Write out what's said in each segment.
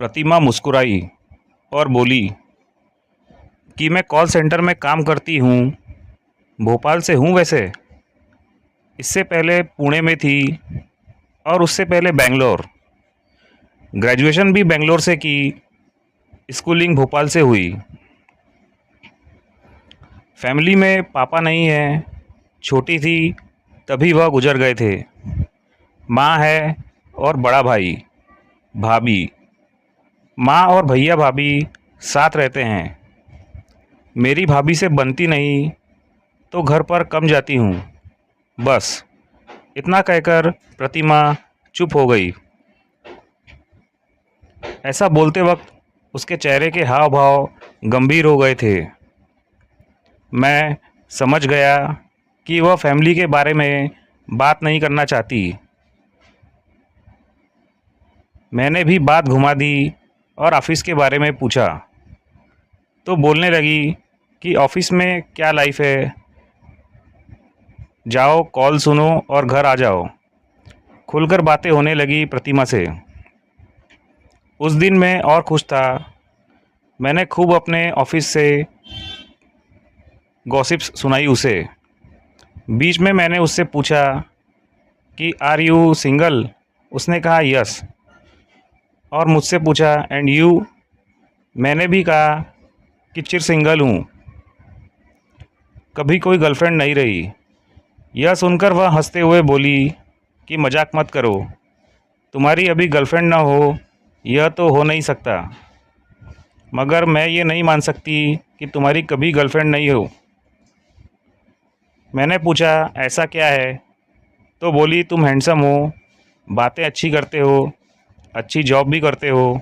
प्रतिमा मुस्कुराई और बोली कि मैं कॉल सेंटर में काम करती हूँ। भोपाल से हूँ वैसे। इससे पहले पुणे में थी और उससे पहले बेंगलोर। ग्रेजुएशन भी बेंगलोर से की। स्कूलिंग भोपाल से हुई। फैमिली में पापा नहीं है। छोटी थी तभी वह गुजर गए थे। माँ है और बड़ा भाई, भाभी। माँ और भैया भाभी साथ रहते हैं। मेरी भाभी से बनती नहीं तो घर पर कम जाती हूँ। बस इतना कहकर प्रतिमा चुप हो गई। ऐसा बोलते वक्त उसके चेहरे के हाव भाव गंभीर हो गए थे। मैं समझ गया कि वह फैमिली के बारे में बात नहीं करना चाहती। मैंने भी बात घुमा दी और ऑफिस के बारे में पूछा तो बोलने लगी कि ऑफिस में क्या लाइफ है। जाओ कॉल सुनो और घर आ जाओ। खुलकर बातें होने लगी प्रतिमा से। उस दिन मैं और खुश था। मैंने खूब अपने ऑफिस से गॉसिप्स सुनाई उसे। बीच में मैंने उससे पूछा कि आर यू सिंगल। उसने कहा यस। और मुझसे पूछा एंड यू। मैंने भी कहा कि चिर सिंगल हूँ, कभी कोई गर्लफ्रेंड नहीं रही। यह सुनकर वह हंसते हुए बोली कि मजाक मत करो, तुम्हारी अभी गर्लफ्रेंड ना हो यह तो हो नहीं सकता, मगर मैं ये नहीं मान सकती कि तुम्हारी कभी गर्लफ्रेंड नहीं हो। मैंने पूछा ऐसा क्या है, तो बोली तुम हैंडसम हो, बातें अच्छी करते हो, अच्छी जॉब भी करते हो।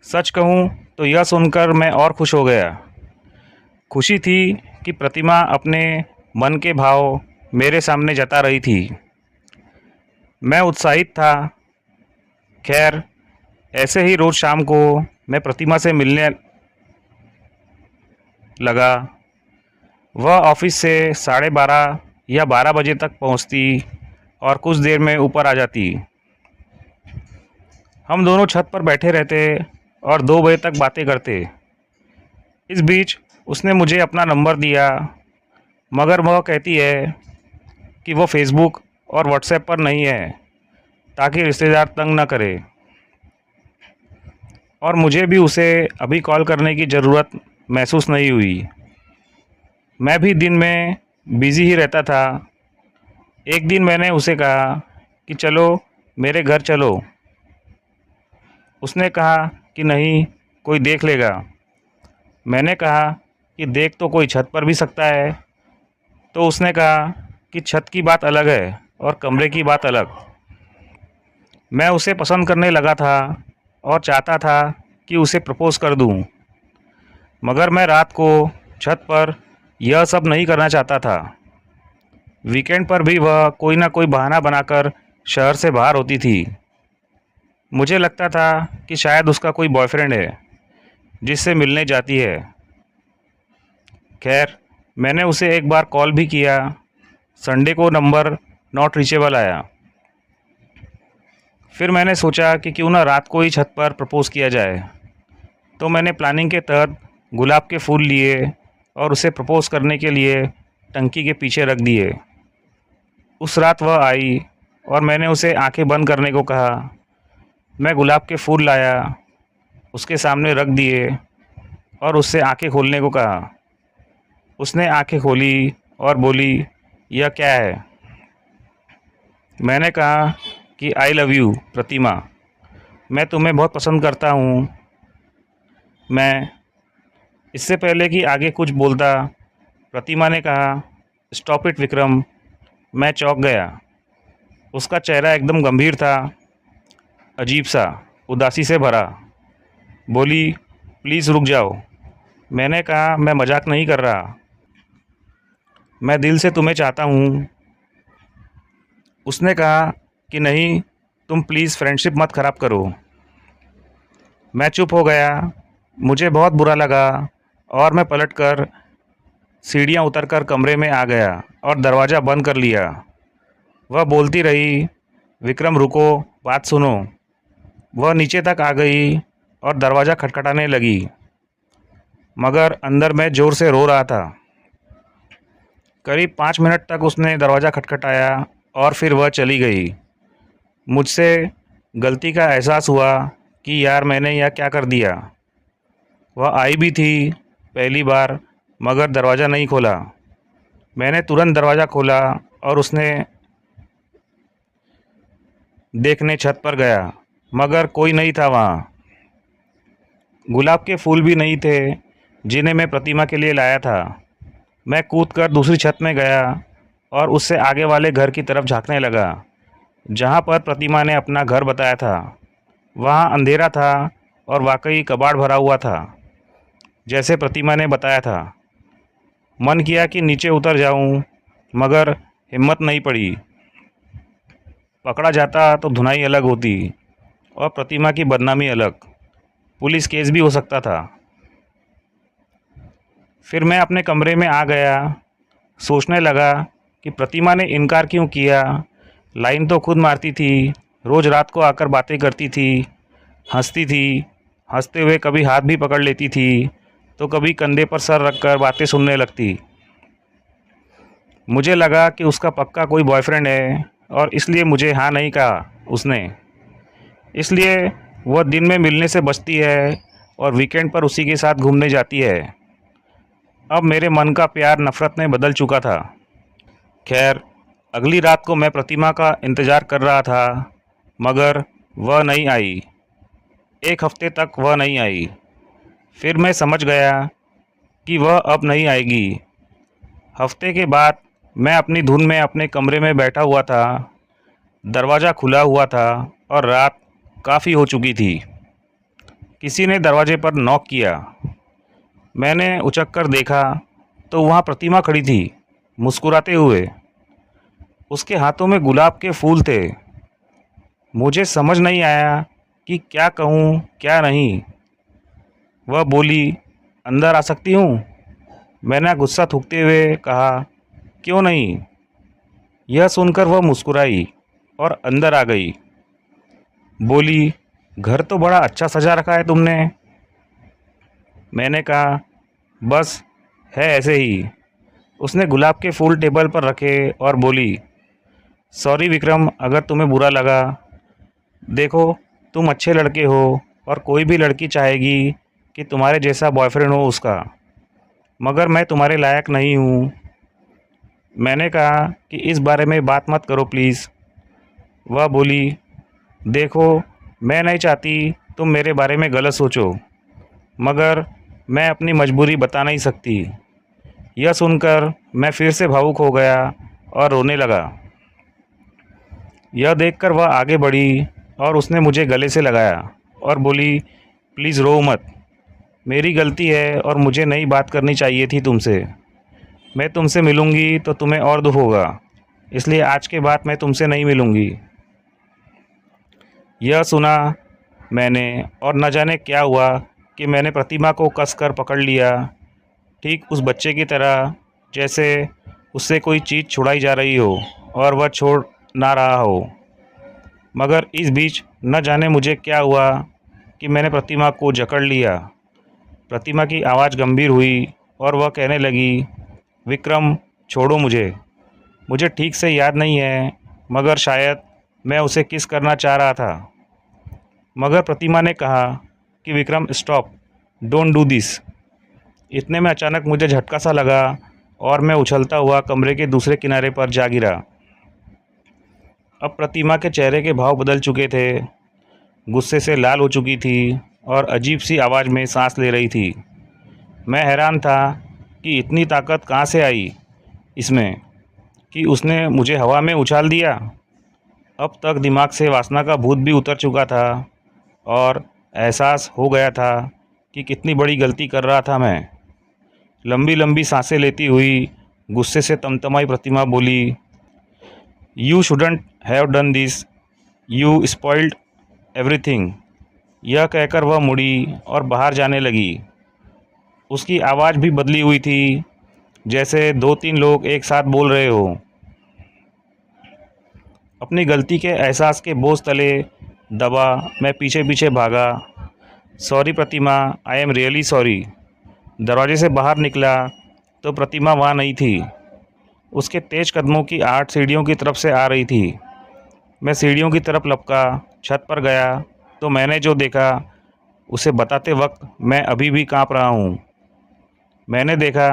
सच कहूँ तो यह सुनकर मैं और खुश हो गया। खुशी थी कि प्रतिमा अपने मन के भाव मेरे सामने जता रही थी। मैं उत्साहित था। खैर ऐसे ही रोज़ शाम को मैं प्रतिमा से मिलने लगा। वह ऑफिस से 12:30 या 12 बजे तक पहुंचती और कुछ देर में ऊपर आ जाती। हम दोनों छत पर बैठे रहते और 2 बजे तक बातें करते। इस बीच उसने मुझे अपना नंबर दिया, मगर वह कहती है कि वो फेसबुक और व्हाट्सएप पर नहीं है ताकि रिश्तेदार तंग न करे। और मुझे भी उसे अभी कॉल करने की ज़रूरत महसूस नहीं हुई। मैं भी दिन में बिज़ी ही रहता था। एक दिन मैंने उसे कहा कि चलो मेरे घर चलो। उसने कहा कि नहीं, कोई देख लेगा। मैंने कहा कि देख तो कोई छत पर भी सकता है। तो उसने कहा कि छत की बात अलग है और कमरे की बात अलग। मैं उसे पसंद करने लगा था और चाहता था कि उसे प्रपोज़ कर दूं, मगर मैं रात को छत पर यह सब नहीं करना चाहता था। वीकेंड पर भी वह कोई ना कोई बहाना बनाकर शहर से बाहर होती थी। मुझे लगता था कि शायद उसका कोई बॉयफ्रेंड है जिससे मिलने जाती है। खैर मैंने उसे एक बार कॉल भी किया। संडे को नंबर नॉट रीचेबल आया। फिर मैंने सोचा कि क्यों ना रात को ही छत पर प्रपोज़ किया जाए। तो मैंने प्लानिंग के तहत गुलाब के फूल लिए और उसे प्रपोज़ करने के लिए टंकी के पीछे रख दिए। उस रात वह आई और मैंने उसे आंखें बंद करने को कहा। मैं गुलाब के फूल लाया, उसके सामने रख दिए और उससे आंखें खोलने को कहा। उसने आंखें खोली और बोली यह क्या है। मैंने कहा कि आई लव यू प्रतिमा, मैं तुम्हें बहुत पसंद करता हूँ। मैं इससे पहले कि आगे कुछ बोलता, प्रतिमा ने कहा स्टॉप इट विक्रम। मैं चौंक गया। उसका चेहरा एकदम गंभीर था, अजीब सा, उदासी से भरा। बोली प्लीज़ रुक जाओ। मैंने कहा मैं मजाक नहीं कर रहा, मैं दिल से तुम्हें चाहता हूँ। उसने कहा कि नहीं, तुम प्लीज़ फ्रेंडशिप मत ख़राब करो। मैं चुप हो गया। मुझे बहुत बुरा लगा और मैं पलटकर सीढ़ियाँ उतरकर कमरे में आ गया और दरवाज़ा बंद कर लिया। वह बोलती रही विक्रम रुको, बात सुनो। वह नीचे तक आ गई और दरवाज़ा खटखटाने लगी, मगर अंदर मैं ज़ोर से रो रहा था। करीब 5 मिनट तक उसने दरवाज़ा खटखटाया और फिर वह चली गई। मुझसे गलती का एहसास हुआ कि यार मैंने यह क्या कर दिया। वह आई भी थी पहली बार, मगर दरवाज़ा नहीं खोला। मैंने तुरंत दरवाज़ा खोला और उसने देखने छत पर गया, मगर कोई नहीं था वहाँ। गुलाब के फूल भी नहीं थे जिन्हें मैं प्रतिमा के लिए लाया था। मैं कूदकर दूसरी छत में गया और उससे आगे वाले घर की तरफ झांकने लगा, जहाँ पर प्रतिमा ने अपना घर बताया था। वहाँ अंधेरा था और वाकई कबाड़ भरा हुआ था, जैसे प्रतिमा ने बताया था। मन किया कि नीचे उतर जाऊं, मगर हिम्मत नहीं पड़ी। पकड़ा जाता तो धुनाई अलग होती और प्रतिमा की बदनामी अलग, पुलिस केस भी हो सकता था। फिर मैं अपने कमरे में आ गया, सोचने लगा कि प्रतिमा ने इनकार क्यों किया। लाइन तो खुद मारती थी, रोज़ रात को आकर बातें करती थी, हंसती थी। हंसते हुए कभी हाथ भी पकड़ लेती थी, तो कभी कंधे पर सर रखकर बातें सुनने लगती। मुझे लगा कि उसका पक्का कोई बॉयफ्रेंड है और इसलिए मुझे हाँ नहीं कहा उसने। इसलिए वह दिन में मिलने से बचती है और वीकेंड पर उसी के साथ घूमने जाती है। अब मेरे मन का प्यार नफ़रत में बदल चुका था। खैर, अगली रात को मैं प्रतिमा का इंतज़ार कर रहा था, मगर वह नहीं आई। 1 हफ्ते तक वह नहीं आई। फिर मैं समझ गया कि वह अब नहीं आएगी। हफ्ते के बाद मैं अपनी धुन में अपने कमरे में बैठा हुआ था। दरवाज़ा खुला हुआ था और रात काफ़ी हो चुकी थी। किसी ने दरवाजे पर नॉक किया। मैंने उचक कर देखा तो वहाँ प्रतिमा खड़ी थी, मुस्कुराते हुए। उसके हाथों में गुलाब के फूल थे। मुझे समझ नहीं आया कि क्या कहूँ क्या नहीं। वह बोली, अंदर आ सकती हूँ? मैंने गुस्सा थूकते हुए कहा, क्यों नहीं। यह सुनकर वह मुस्कुराई और अंदर आ गई। बोली, घर तो बड़ा अच्छा सजा रखा है तुमने। मैंने कहा, बस है ऐसे ही। उसने गुलाब के फूल टेबल पर रखे और बोली, सॉरी विक्रम, अगर तुम्हें बुरा लगा। देखो, तुम अच्छे लड़के हो और कोई भी लड़की चाहेगी कि तुम्हारे जैसा बॉयफ्रेंड हो उसका, मगर मैं तुम्हारे लायक नहीं हूँ। मैंने कहा कि इस बारे में बात मत करो प्लीज़। वह बोली, देखो, मैं नहीं चाहती तुम मेरे बारे में गलत सोचो, मगर मैं अपनी मजबूरी बता नहीं सकती। यह सुनकर मैं फिर से भावुक हो गया और रोने लगा। यह देखकर वह आगे बढ़ी और उसने मुझे गले से लगाया और बोली, प्लीज़ रो मत। मेरी गलती है और मुझे नई बात करनी चाहिए थी तुमसे। मैं तुमसे मिलूँगी तो तुम्हें और दुख होगा, इसलिए आज के बाद मैं तुमसे नहीं मिलूँगी। यह सुना मैंने और न जाने क्या हुआ कि मैंने प्रतिमा को कसकर पकड़ लिया, ठीक उस बच्चे की तरह जैसे उससे कोई चीज़ छुड़ाई जा रही हो और वह छोड़ ना रहा हो। मगर इस बीच न जाने मुझे क्या हुआ कि मैंने प्रतिमा को जकड़ लिया। प्रतिमा की आवाज़ गंभीर हुई और वह कहने लगी, विक्रम छोड़ो मुझे। मुझे ठीक से याद नहीं है, मगर शायद मैं उसे किस करना चाह रहा था। मगर प्रतिमा ने कहा कि Vikram stop, don't do this. इतने में अचानक मुझे झटका सा लगा और मैं उछलता हुआ कमरे के दूसरे किनारे पर जा गिरा। अब प्रतिमा के चेहरे के भाव बदल चुके थे, गुस्से से लाल हो चुकी थी और अजीब सी आवाज़ में सांस ले रही थी। मैं हैरान था कि इतनी ताकत कहाँ से आई इसमें कि उसने मुझे हवा में उछाल दिया। अब तक दिमाग से वासना का भूत भी उतर चुका था और एहसास हो गया था कि कितनी बड़ी गलती कर रहा था मैं। लंबी लंबी सांसें लेती हुई गुस्से से तमतमाई प्रतिमा बोली, you shouldn't have done this, you spoiled everything. यह कहकर वह मुड़ी और बाहर जाने लगी। उसकी आवाज़ भी बदली हुई थी, जैसे 2-3 लोग एक साथ बोल रहे हो। अपनी गलती के एहसास के बोझ तले दबा। मैं पीछे पीछे भागा। Sorry Pratima, I am really sorry. दरवाजे से बाहर निकला तो प्रतिमा वहाँ नहीं थी। उसके तेज कदमों की आहट सीढ़ियों की तरफ से आ रही थी। मैं सीढ़ियों की तरफ लपका, छत पर गया तो मैंने जो देखा उसे बताते वक्त मैं अभी भी काँप रहा हूँ। मैंने देखा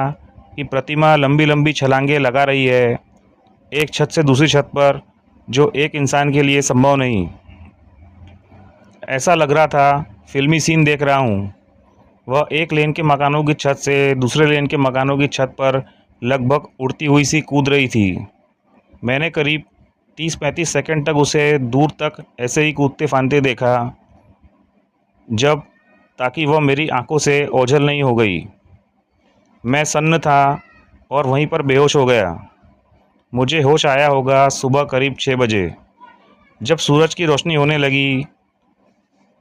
कि प्रतिमा लंबी लंबी छलांगे लगा रही है, एक छत से दूसरी छत पर, जो एक इंसान के लिए संभव नहीं। ऐसा लग रहा था फिल्मी सीन देख रहा हूँ। वह एक लेन के मकानों की छत से दूसरे लेन के मकानों की छत पर लगभग उड़ती हुई सी कूद रही थी। मैंने करीब 30-35 सेकंड तक उसे दूर तक ऐसे ही कूदते फांदते देखा, जब ताकि वह मेरी आंखों से ओझल नहीं हो गई। मैं सन्न था और वहीं पर बेहोश हो गया। मुझे होश आया होगा सुबह करीब 6 बजे, जब सूरज की रोशनी होने लगी।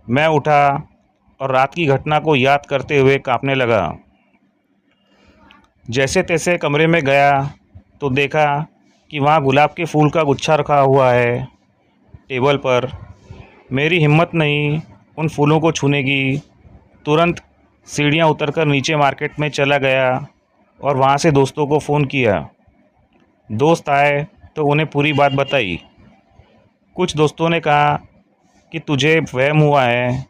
मैं उठा और रात की घटना को याद करते हुए कांपने लगा। जैसे तैसे कमरे में गया तो देखा कि वहाँ गुलाब के फूल का गुच्छा रखा हुआ है टेबल पर। मेरी हिम्मत नहीं उन फूलों को छूने की। तुरंत सीढ़ियाँ उतरकर नीचे मार्केट में चला गया और वहाँ से दोस्तों को फ़ोन किया। दोस्त आए तो उन्हें पूरी बात बताई। कुछ दोस्तों ने कहा कि तुझे वहम हुआ है,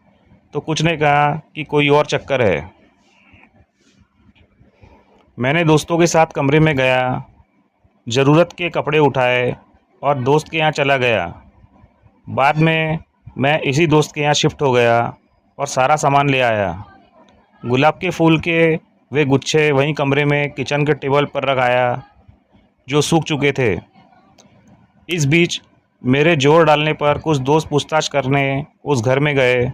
तो कुछ ने कहा कि कोई और चक्कर है। मैंने दोस्तों के साथ कमरे में गया, ज़रूरत के कपड़े उठाए और दोस्त के यहाँ चला गया। बाद में मैं इसी दोस्त के यहाँ शिफ्ट हो गया और सारा सामान ले आया। गुलाब के फूल के वे गुच्छे वहीं कमरे में किचन के टेबल पर रखाया, जो सूख चुके थे। इस बीच मेरे जोर डालने पर कुछ दोस्त पूछताछ करने उस घर में गए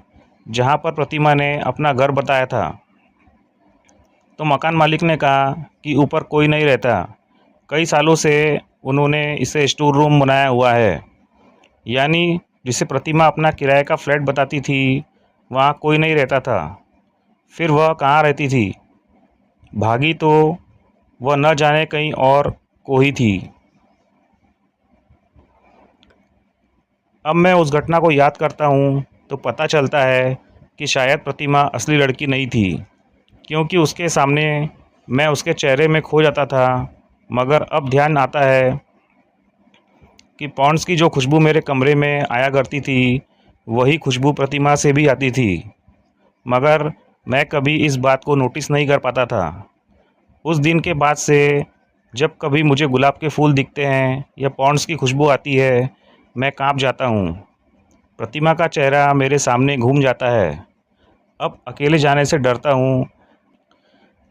जहाँ पर प्रतिमा ने अपना घर बताया था। तो मकान मालिक ने कहा कि ऊपर कोई नहीं रहता, कई सालों से उन्होंने इसे स्टोर रूम बनाया हुआ है। यानी जिसे प्रतिमा अपना किराए का फ्लैट बताती थी, वहाँ कोई नहीं रहता था। फिर वह कहाँ रहती थी? भागी तो वह न जाने कहीं और को ही थी। अब मैं उस घटना को याद करता हूँ तो पता चलता है कि शायद प्रतिमा असली लड़की नहीं थी, क्योंकि उसके सामने मैं उसके चेहरे में खो जाता था। मगर अब ध्यान आता है कि पॉन्ड्स की जो खुशबू मेरे कमरे में आया करती थी, वही खुशबू प्रतिमा से भी आती थी। मगर मैं कभी इस बात को नोटिस नहीं कर पाता था। उस दिन के बाद से जब कभी मुझे गुलाब के फूल दिखते हैं या पॉन्ड्स की खुशबू आती है, मैं कांप जाता हूँ। प्रतिमा का चेहरा मेरे सामने घूम जाता है। अब अकेले जाने से डरता हूँ,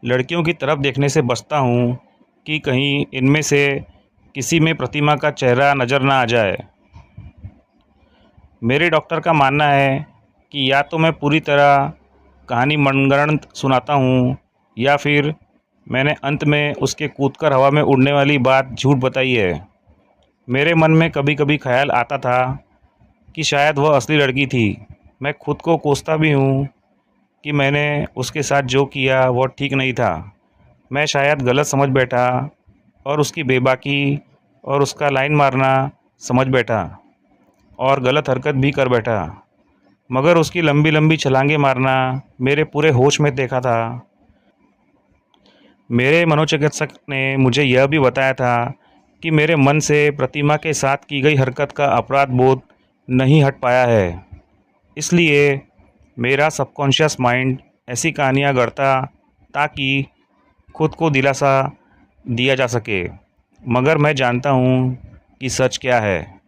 लड़कियों की तरफ देखने से बचता हूँ कि कहीं इनमें से किसी में प्रतिमा का चेहरा नज़र ना आ जाए। मेरे डॉक्टर का मानना है कि या तो मैं पूरी तरह कहानी मनगढ़ंत सुनाता हूँ, या फिर मैंने अंत में उसके कूदकर हवा में उड़ने वाली बात झूठ बताई है। मेरे मन में कभी कभी ख्याल आता था कि शायद वह असली लड़की थी। मैं खुद को कोसता भी हूँ कि मैंने उसके साथ जो किया वह ठीक नहीं था। मैं शायद गलत समझ बैठा और उसकी बेबाकी और उसका लाइन मारना समझ बैठा और गलत हरकत भी कर बैठा। मगर उसकी लंबी लंबी छलांगे मारना मेरे पूरे होश में देखा था। मेरे मनोचिकित्सक ने मुझे यह भी बताया था कि मेरे मन से प्रतिमा के साथ की गई हरकत का अपराध बोध नहीं हट पाया है। इसलिए मेरा सबकॉन्शियस माइंड ऐसी कहानियाँ गढ़ता ताकि खुद को दिलासा दिया जा सके। मगर मैं जानता हूँ कि सच क्या है।